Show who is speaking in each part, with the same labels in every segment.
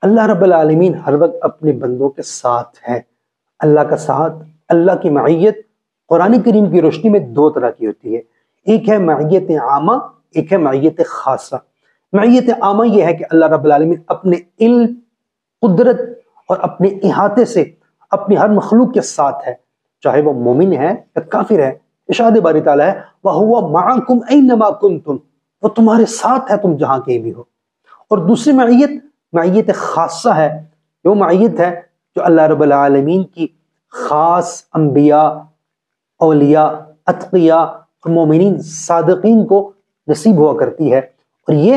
Speaker 1: اللہ رب العالمین ہر وقت اپنے بندوں کے ساتھ ہے۔ اللہ کا ساتھ، اللہ کی معیت قرآن کریم کی روشنی میں دو طرح کی ہوتی ہے، ایک ہے معیت عامہ، ایک ہے معیت خاصہ۔ معیت عامہ یہ ہے کہ اللہ رب العالمین اپنے علم، قدرت اور اپنے احاطے سے اپنی ہر مخلوق کے ساتھ ہے، چاہے وہ مومن ہے یا کافر ہے۔ ارشاد باری تعالیٰ ہے وَهُوَ مَعَكُمْ أَيْنَمَا كُنْتُمْ، وہ تمہارے ساتھ ہے تم جہاں کہیں بھی ہو۔ اور دوسری معیت خاصہ ہے، وہ معیت ہے جو اللہ رب العالمین کی خاص انبیاء، اولیاء، اتقیاء اور مومنین صادقین کو نصیب ہوا کرتی ہے، اور یہ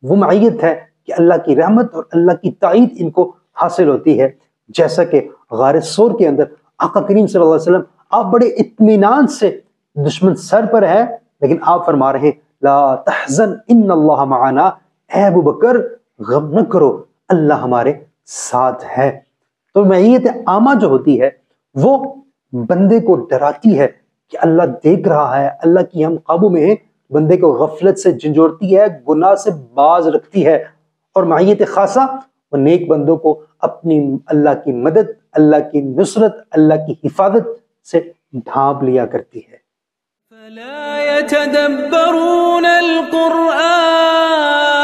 Speaker 1: وہ معیت ہے کہ اللہ کی رحمت اور اللہ کی تائید ان کو حاصل ہوتی ہے۔ جیسا کہ غار ثور کے اندر آقا کریم صلی اللہ علیہ وسلم آپ بڑے اطمینان سے، دشمن سر پر ہے لیکن آپ فرما رہے ہیں لا تحزن ان اللہ معنا، اے ابو بکر غم نہ کرو، اللہ ہمارے ساتھ ہے۔ تو معیت عامہ جو ہوتی ہے وہ بندے کو ڈراتی ہے کہ اللہ دیکھ رہا ہے، اللہ کی ہم قابو میں ہیں، بندے کو غفلت سے جھنجھوڑتی ہے، گناہ سے باز رکھتی ہے۔ اور معیت خاصہ وہ نیک بندوں کو اپنی اللہ کی مدد، اللہ کی نصرت، اللہ کی حفاظت سے ڈھانپ لیا کرتی ہے۔
Speaker 2: فلا يتدبرون القرآن